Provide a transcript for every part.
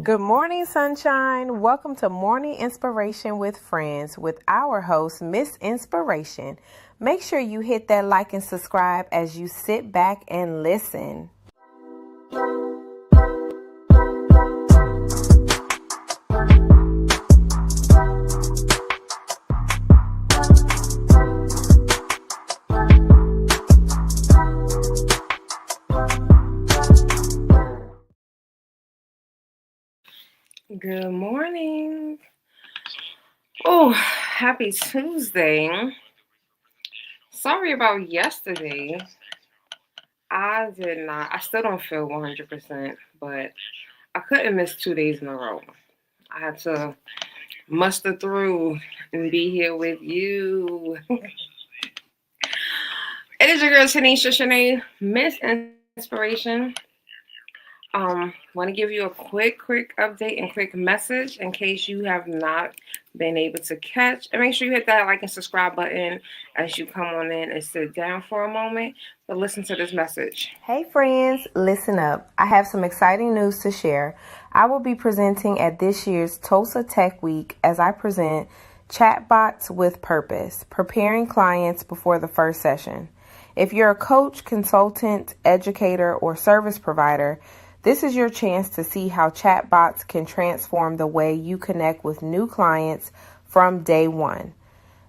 Good morning, sunshine. Welcome to Morning Inspiration with Friends with our host, Miss Inspiration. Make sure you hit that like and subscribe as you sit back and listen. Good morning. Oh, happy Tuesday. Sorry about yesterday. I still don't feel 100%, but I couldn't miss 2 days in a row. I had to muster through and be here with you. It is your girl Tanisha Shanae, Miss Inspiration. Want to give you a quick update and quick message in case you have not been able to catch. And make sure you hit that like and subscribe button as you come on in and sit down for a moment. But listen to this message. Hey friends, listen up. I have some exciting news to share. I will be presenting at this year's Tulsa Tech Week as I present Chatbots with Purpose, preparing clients before the first session. If you're a coach, consultant, educator, or service provider, this is your chance to see how chatbots can transform the way you connect with new clients from day one.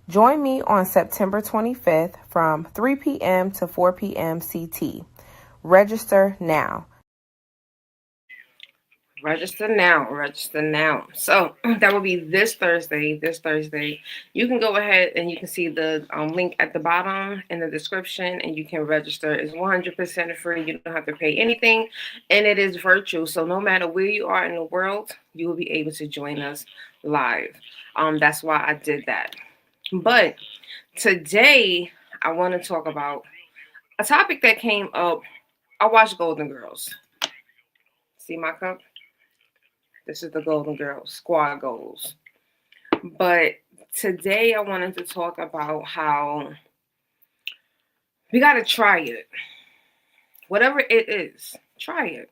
Join me on September 25th from 3 p.m. to 4 p.m. CT. Register now. Register now. So that will be this Thursday. You can go ahead and you can see the link at the bottom in the description and you can register. It's 100% free. You don't have to pay anything and it is virtual. So no matter where you are in the world, you will be able to join us live. That's why I did that. But today I want to talk about a topic that came up. I watched Golden Girls. See my cup? This is the Golden Girls squad goals. But today I wanted to talk about how we got to try it. Whatever it is, try it.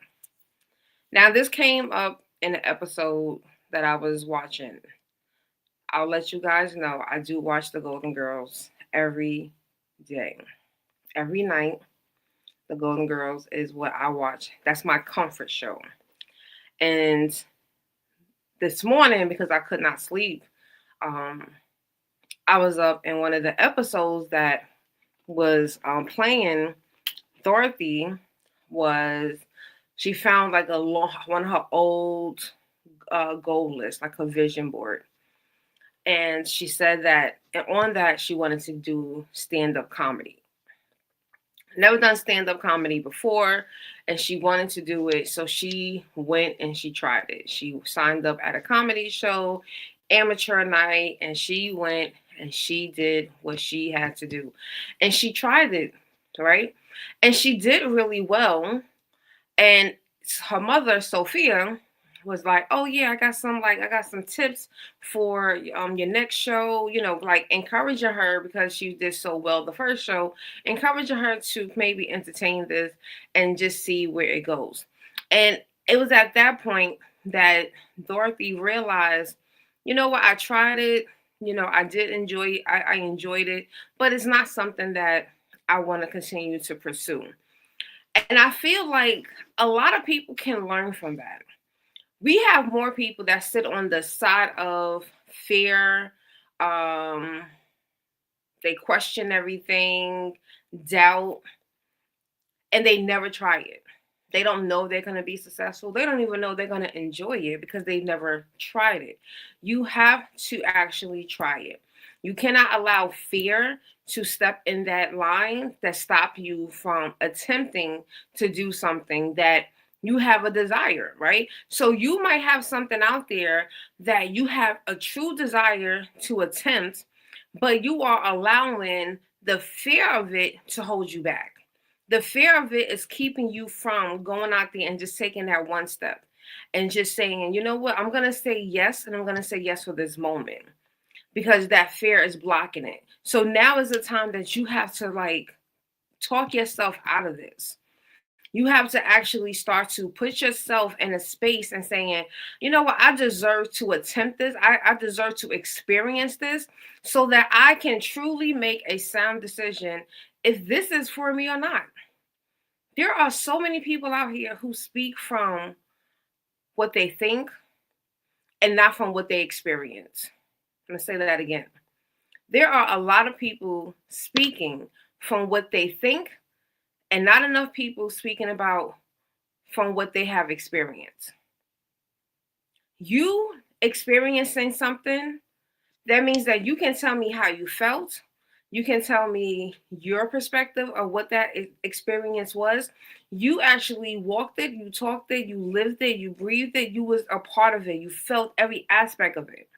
Now, this came up in an episode that I was watching. I'll let you guys know I do watch the Golden Girls every day. Every night, the Golden Girls is what I watch. That's my comfort show. And this morning, because I could not sleep, I was up in one of the episodes that was playing. Dorothy she found like one of her old goal list, like a vision board. And she said that on that she wanted to do stand-up comedy. Never done stand-up comedy before, and she wanted to do it. So she went and she tried it. She signed up at a comedy show, amateur night, and she went and she did what she had to do. And she tried it, right? And she did really well. And her mother, Sophia, was like, "Oh yeah, I got some tips for your next show, like encouraging her because she did so well the first show, encouraging her to maybe entertain this and just see where it goes." And it was at that point that Dorothy realized, you know what, I tried it, I did enjoy it, I enjoyed it, but it's not something that I want to continue to pursue. And I feel like a lot of people can learn from that. We have more people that sit on the side of fear. Um, they question everything, doubt, and they never try it. They don't know they're going to be successful. They don't even know they're going to enjoy it because they never tried it. You have to actually try it. You cannot allow fear to step in that line that stop you from attempting to do something that you have a desire, right? So you might have something out there that you have a true desire to attempt, but you are allowing the fear of it to hold you back. The fear of it is keeping you from going out there and just taking that one step and just saying, you know what, I'm going to say yes, and I'm going to say yes for this moment because that fear is blocking it. So now is the time that you have to talk yourself out of this. You have to actually start to put yourself in a space and saying, you know what, I deserve to attempt this. I deserve to experience this so that I can truly make a sound decision if this is for me or not. There are so many people out here who speak from what they think and not from what they experience. I'm going to say that again. There are a lot of people speaking from what they think and not enough people speaking about from what they have experienced. You experiencing something, that means that you can tell me how you felt. You can tell me your perspective of what that experience was. You actually walked it, you talked it, you lived it, you breathed it, you was a part of it. You felt every aspect of it.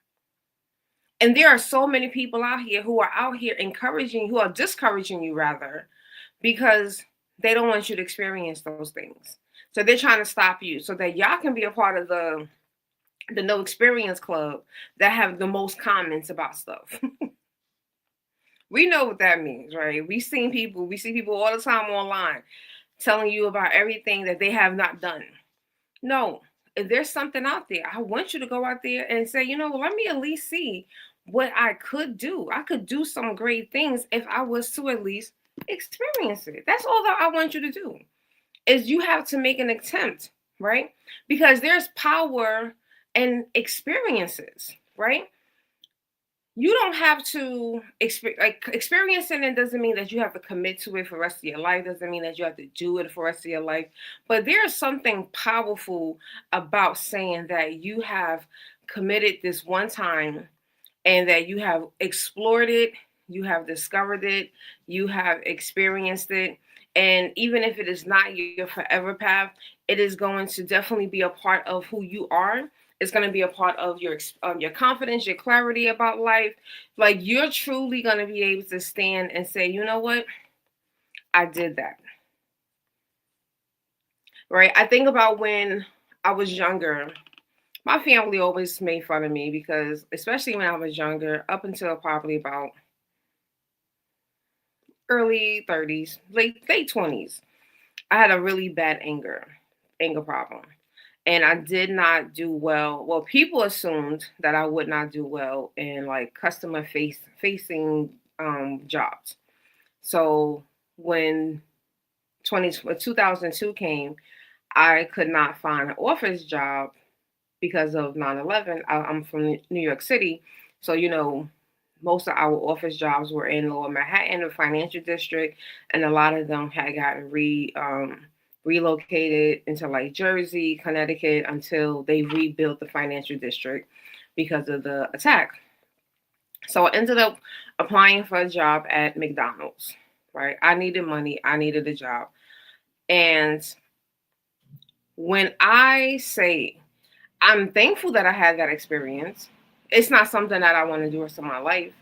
And there are so many people out here who are out here encouraging, who are discouraging you rather, because they don't want you to experience those things. So they're trying to stop you so that y'all can be a part of the no experience club that have the most comments about stuff. We know what that means, right? We see people all the time online telling you about everything that they have not done. No, if there's something out there, I want you to go out there and say, you know, well, let me at least see what I could do. I could do some great things if I was to at least experience it. That's all that I want you to do. Is you have to make an attempt, right? Because there's power in experiences, right? You don't have to experiencing it doesn't mean that you have to commit to it for the rest of your life. Doesn't mean that you have to do it for the rest of your life. But there's something powerful about saying that you have committed this one time and that you have explored it, you have discovered it, you have experienced it. And even if it is not your forever path, it is going to definitely be a part of who you are. It's going to be a part of your confidence, your clarity about life. Like you're truly going to be able to stand and say, you know what? I did that. Right? I think about when I was younger. My family always made fun of me because, especially when I was younger, up until probably about early 30s, late 20s, I had a really bad anger problem. And I did not do well. Well, people assumed that I would not do well in like facing jobs. So when 2002 came, I could not find an office job because of 9/11. I'm from New York City. So, you know, most of our office jobs were in Lower Manhattan, the financial district, and a lot of them had gotten relocated into like Jersey, Connecticut until they rebuilt the financial district because of the attack. So I ended up applying for a job at McDonald's, right? I needed money, I needed a job. And when I say I'm thankful that I had that experience, it's not something that I want to do the rest of my life,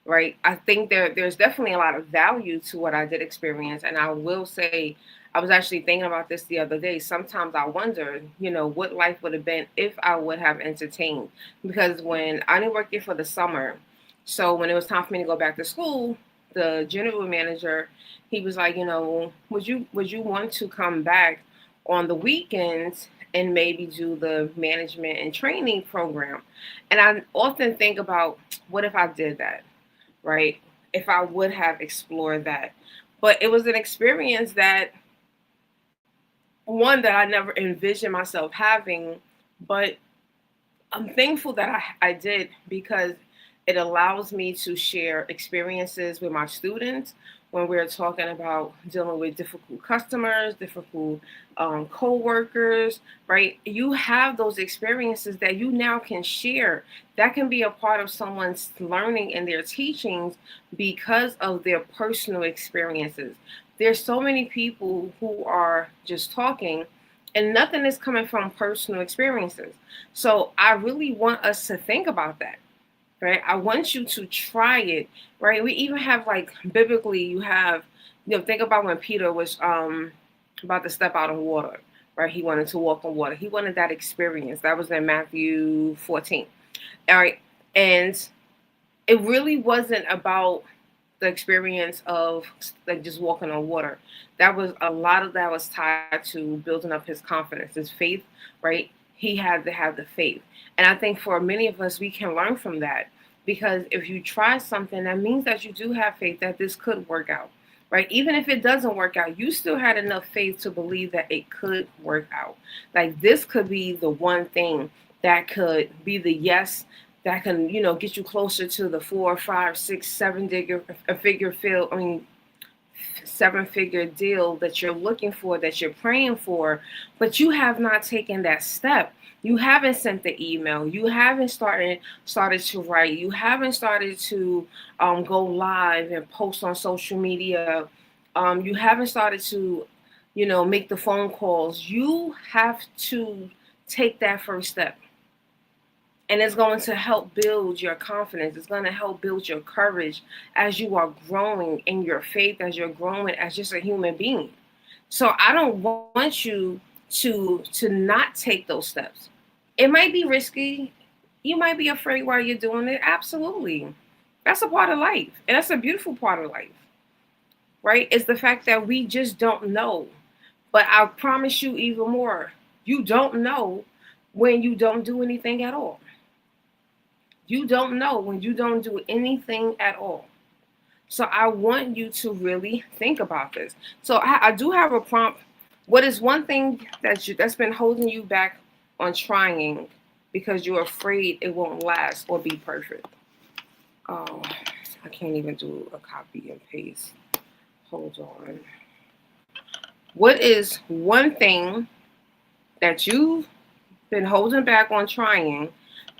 right? I think there's definitely a lot of value to what I did experience. And I will say, I was actually thinking about this the other day. Sometimes I wonder, you know, what life would have been if I would have entertained. Because when I only worked here for the summer, so when it was time for me to go back to school, the general manager, he was like, you know, would you want to come back on the weekends and maybe do the management and training program? And I often think about, what if I did that? Right? If I would have explored that. But it was an experience that, one, that I never envisioned myself having, but I'm thankful that I did because it allows me to share experiences with my students when we're talking about dealing with difficult customers, difficult co-workers, right? You have those experiences that you now can share. That can be a part of someone's learning and their teachings because of their personal experiences. There's so many people who are just talking and nothing is coming from personal experiences. So I really want us to think about that, right? I want you to try it, right? We even have like biblically, you have, you know, think about when Peter was about to step out of water, right? He wanted to walk on water. He wanted that experience. That was in Matthew 14. All right. And it really wasn't about the experience of like just walking on water. That was a lot of that was tied to building up his confidence, his faith, right? He had to have the faith. And I think for many of us, we can learn from that, because if you try something, that means that you do have faith that this could work out, right? Even if it doesn't work out, you still had enough faith to believe that it could work out. Like this could be the one thing that could be the yes that can, get you closer to the 4, 5, 6, 7 figure, a figure field. I mean, 7 figure deal that you're looking for, that you're praying for, but you have not taken that step. You haven't sent the email. You haven't started to write. You haven't started to go live and post on social media. You haven't started to, make the phone calls. You have to take that first step. And it's going to help build your confidence. It's going to help build your courage as you are growing in your faith, as you're growing as just a human being. So I don't want you to not take those steps. It might be risky. You might be afraid while you're doing it. Absolutely. That's a part of life. And that's a beautiful part of life, right? It's the fact that we just don't know. But I promise you even more, you don't know when you don't do anything at all. You don't know when you don't do anything at all. So I want you to really think about this. So I do have a prompt. What is one thing that's been holding you back on trying because you're afraid it won't last or be perfect? Oh, I can't even do a copy and paste. Hold on. What is one thing that you've been holding back on trying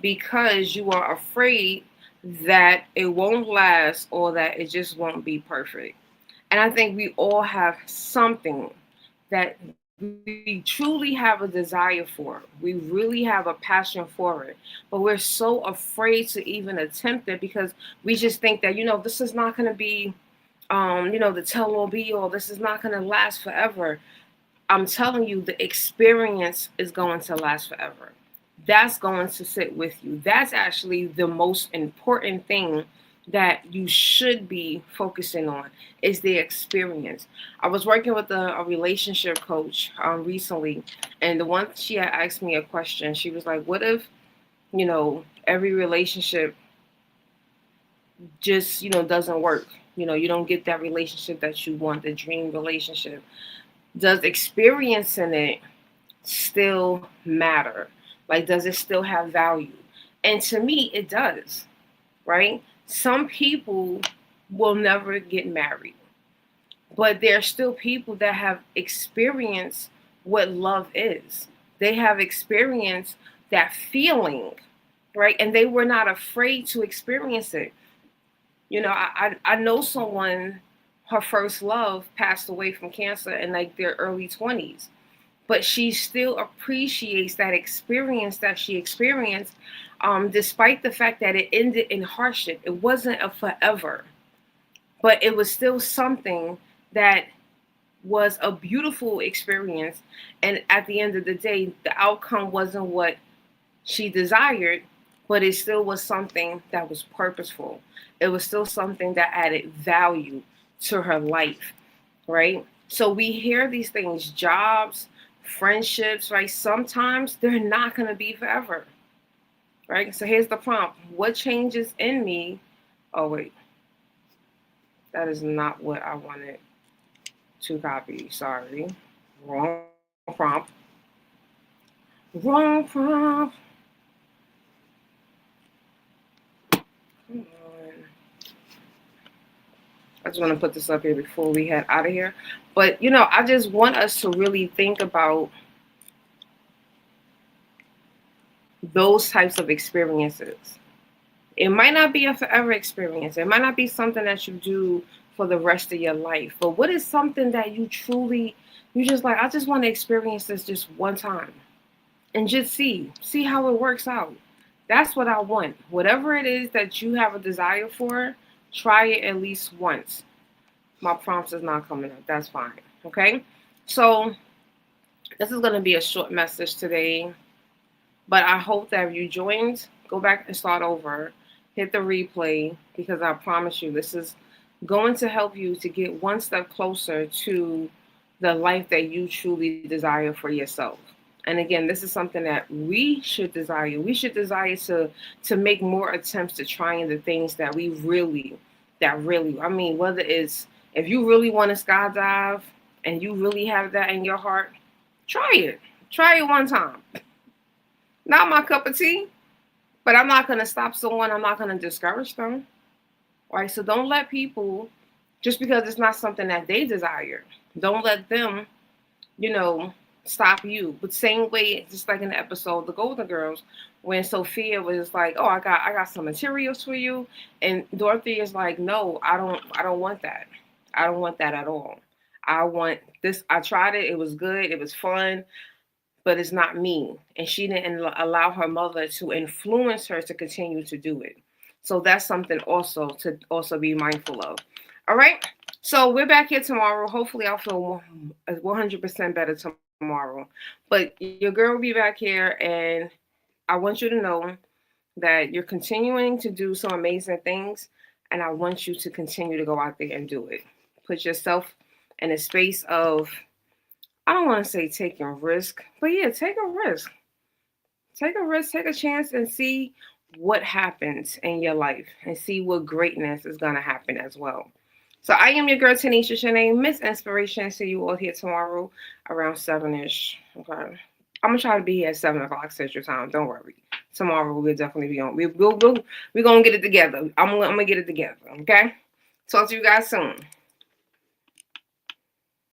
because you are afraid that it won't last or that it just won't be perfect? And I think we all have something that we truly have a desire for. We really have a passion for it. But we're so afraid to even attempt it because we just think that, this is not going to be, the tell all be all. This is not going to last forever. I'm telling you, the experience is going to last forever. That's going to sit with you. That's actually the most important thing that you should be focusing on, is the experience. I was working with a relationship coach recently, and the one she had asked me a question. She was like, what if, every relationship just, doesn't work? You don't get that relationship that you want, the dream relationship. Does experiencing it still matter? Like, does it still have value? And to me, it does, right? Some people will never get married, but there are still people that have experienced what love is. They have experienced that feeling, right? And they were not afraid to experience it. I know someone, her first love passed away from cancer in like their early 20s, but she still appreciates that experience that she experienced, despite the fact that it ended in hardship. It wasn't a forever, but it was still something that was a beautiful experience. And at the end of the day, the outcome wasn't what she desired, but it still was something that was purposeful. It was still something that added value to her life, right? So we hear these things, jobs, friendships, right? Sometimes they're not going to be forever, right? So here's the prompt. What changes in me? Oh, wait. That is not what I wanted to copy. Sorry. Wrong prompt. Wrong prompt. Come on. I just want to put this up here before we head out of here. But, I just want us to really think about those types of experiences. It might not be a forever experience. It might not be something that you do for the rest of your life. But what is something that you just like, I just want to experience this just one time and just see how it works out. That's what I want. Whatever it is that you have a desire for, try it at least once. My prompts is not coming up. That's fine. Okay. So this is going to be a short message today, but I hope that if you joined, go back and start over, hit the replay, because I promise you, this is going to help you to get one step closer to the life that you truly desire for yourself. And again, this is something that we should desire. We should desire to make more attempts to trying the things that we really, I mean, whether it's if you really want to skydive and you really have that in your heart, try it. Try it one time. Not my cup of tea, but I'm not gonna stop someone. I'm not gonna discourage them. Right? So don't let people, just because it's not something that they desire, don't let them, you know, stop you. But same way, just like in the episode The Golden Girls, when Sophia was like, "Oh, I got some materials for you," and Dorothy is like, "No, I don't want that. I don't want that at all. I want this. I tried it. It was good. It was fun, but it's not me." And she didn't allow her mother to influence her to continue to do it. So that's something also to also be mindful of. All right. So we're back here tomorrow. Hopefully, I'll feel 100% better tomorrow. But your girl will be back here, and I want you to know that you're continuing to do some amazing things, and I want you to continue to go out there and do it. Put yourself in a space of, I don't want to say taking risk, but yeah, take a risk. Take a risk, take a chance, and see what happens in your life and see what greatness is going to happen as well. So I am your girl, Tanisha Shanae, Miss Inspiration. See you all here tomorrow around 7-ish. Okay. I'm going to try to be here at 7 o'clock Central Time. Don't worry. Tomorrow we'll definitely be on. We're going to get it together. I'm going to get it together. Okay. Talk to you guys soon.